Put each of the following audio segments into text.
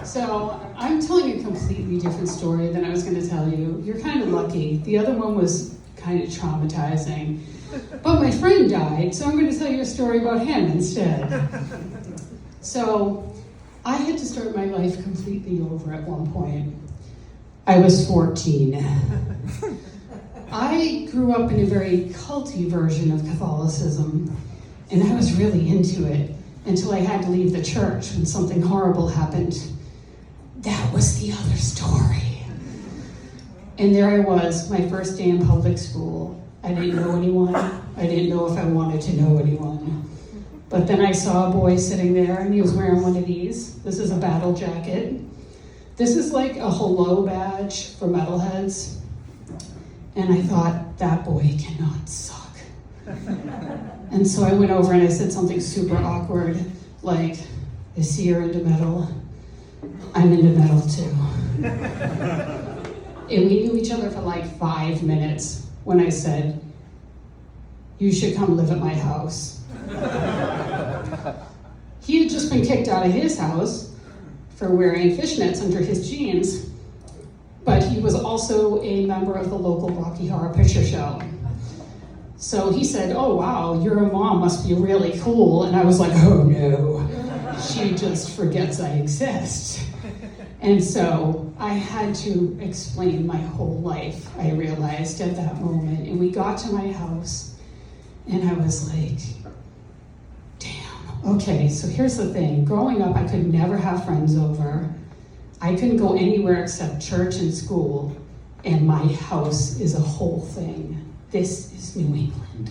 So I'm telling a completely different story than I was going to tell you. You're kind of lucky. The other one was kind of traumatizing. But my friend died, so I'm going to tell you a story about him instead. So I had to start my life completely over at one point. I was 14. I grew up in a very culty version of Catholicism, and I was really into it until I had to leave the church when something horrible happened. That was the other story. And there I was, my first day in public school. I didn't know anyone. I didn't know if I wanted to know anyone. But then I saw a boy sitting there, and he was wearing one of these. This is a battle jacket. This is like a hello badge for metalheads. And I thought, that boy cannot suck. And so I went over and I said something super awkward, like, I see you're into metal. I'm into metal too. And we knew each other for like 5 minutes when I said, you should come live at my house. He had just been kicked out of his house for wearing fishnets under his jeans, but he was also a member of the local Rocky Horror Picture Show. So he said, oh wow, your mom must be really cool. And I was like, oh no, she just forgets I exist. And so I had to explain my whole life, I realized at that moment. And we got to my house, and I was like, damn, okay, so here's the thing. Growing up, I could never have friends over. I couldn't go anywhere except church and school, and my house is a whole thing. This is New England.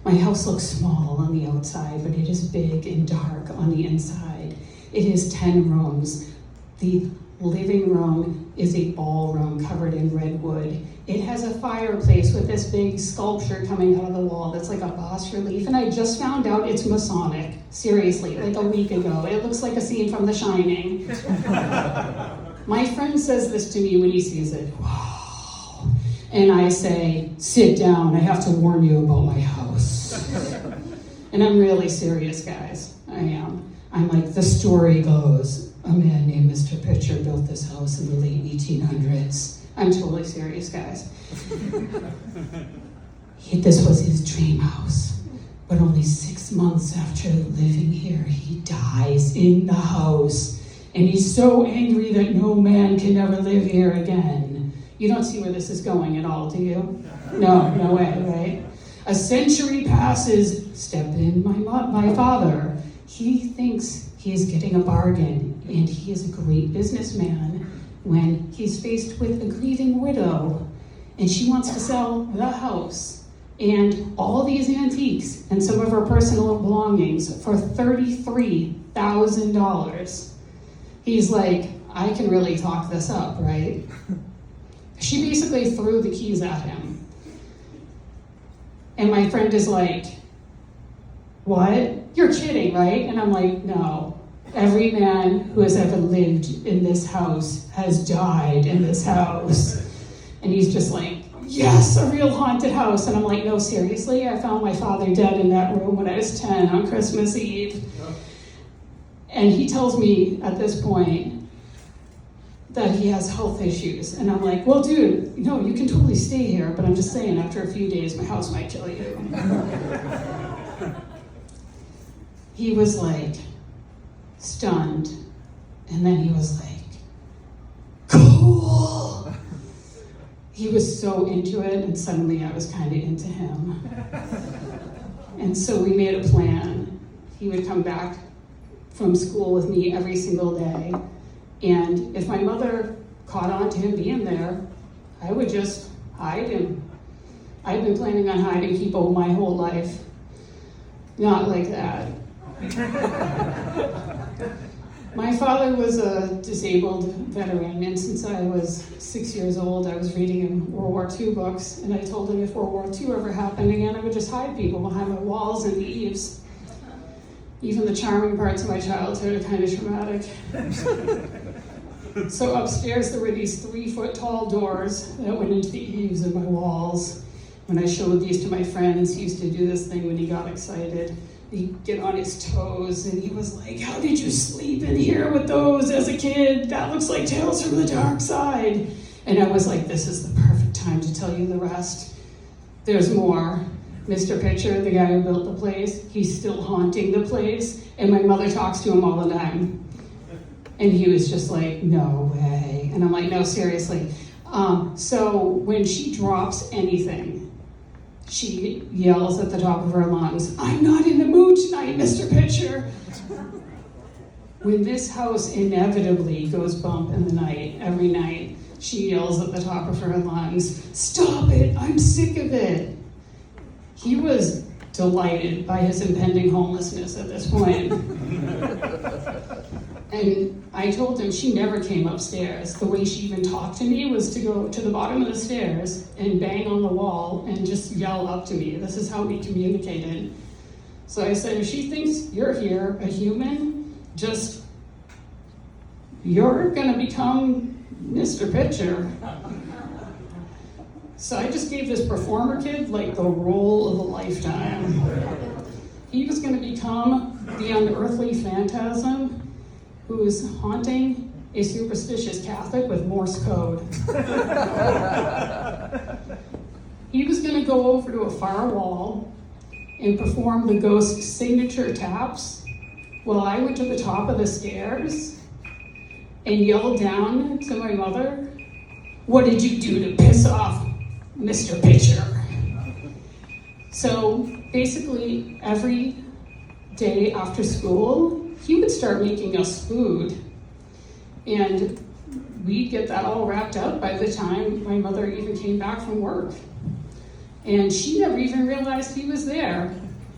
My house looks small on the outside, but it is big and dark on the inside. It is 10 rooms. The living room is a ballroom covered in redwood. It has a fireplace with this big sculpture coming out of the wall that's like a bas relief, and I just found out it's Masonic, seriously, like a week ago. It looks like a scene from The Shining. My friend says this to me when he sees it, wow. And I say, sit down, I have to warn you about my house. And I'm really serious, guys, I am. I'm like, the story goes, a man named Mr. Pitcher built this house in the late 1800s. I'm totally serious, guys. This was his dream house. But only 6 months after living here, he dies in the house. And he's so angry that no man can ever live here again. You don't see where this is going at all, do you? No way, right? A century passes, step in my father. He thinks he's getting a bargain, and he is a great businessman when he's faced with a grieving widow, and she wants to sell the house and all these antiques and some of her personal belongings for $33,000. He's like, I can really talk this up, right? She basically threw the keys at him. And my friend is like, what? You're kidding, right? And I'm like, no. Every man who has ever lived in this house has died in this house. And he's just like, yes, a real haunted house. And I'm like, no, seriously? I found my father dead in that room when I was 10 on Christmas Eve. And he tells me at this point that he has health issues. And I'm like, well, dude, you can totally stay here, but I'm just saying, after a few days, my house might kill you. He was like, stunned, and then he was like, cool. He was so into it, and suddenly I was kind of into him. And so we made a plan. He would come back from school with me every single day, and if my mother caught on to him being there, I would just hide him. I've been planning on hiding people my whole life. Not like that. My father was a disabled veteran, and since I was 6 years old, I was reading him World War II books, and I told him if World War II ever happened again, I would just hide people behind my walls and the eaves. Even the charming parts of my childhood are kind of traumatic. So upstairs there were these 3-foot tall doors that went into the eaves and my walls. When I showed these to my friends, he used to do this thing when he got excited. he'd get on his toes, and he was like, how did you sleep in here with those as a kid? That looks like Tales from the Dark Side. And I was like, this is the perfect time to tell you the rest. There's more. Mr. Pitcher, the guy who built the place, he's still haunting the place, and my mother talks to him all the time. And he was just like, no way. And I'm like, no, seriously. So when she drops anything, she yells at the top of her lungs, I'm not in the mood tonight, Mr. Pitcher. When this house inevitably goes bump in the night, every night, she yells at the top of her lungs, stop it, I'm sick of it. He was delighted by his impending homelessness at this point. And I told him she never came upstairs. The way she even talked to me was to go to the bottom of the stairs and bang on the wall and just yell up to me. This is how we communicated. So I said, if she thinks you're here, a human, you're gonna become Mr. Pitcher. So I just gave this performer kid like the role of a lifetime. He was gonna become the unearthly phantasm who is haunting a superstitious Catholic with Morse code. He was going to go over to a far wall and perform the ghost's signature taps while I went to the top of the stairs and yelled down to my mother, what did you do to piss off Mr. Pitcher? So basically every day after school, he would start making us food, and we'd get that all wrapped up by the time my mother even came back from work. And she never even realized he was there.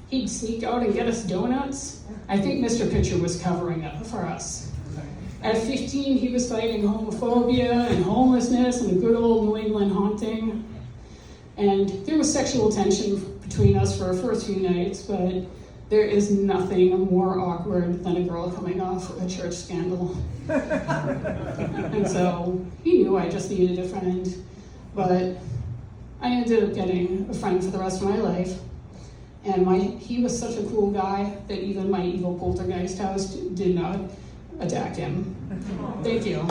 He'd sneak out and get us donuts. I think Mr. Pitcher was covering up for us. At 15, he was fighting homophobia and homelessness and a good old New England haunting. And there was sexual tension between us for our first few nights, but there is nothing more awkward than a girl coming off a church scandal. And so he knew I just needed a friend, but I ended up getting a friend for the rest of my life. And he was such a cool guy that even my evil poltergeist house did not attack him. Thank you.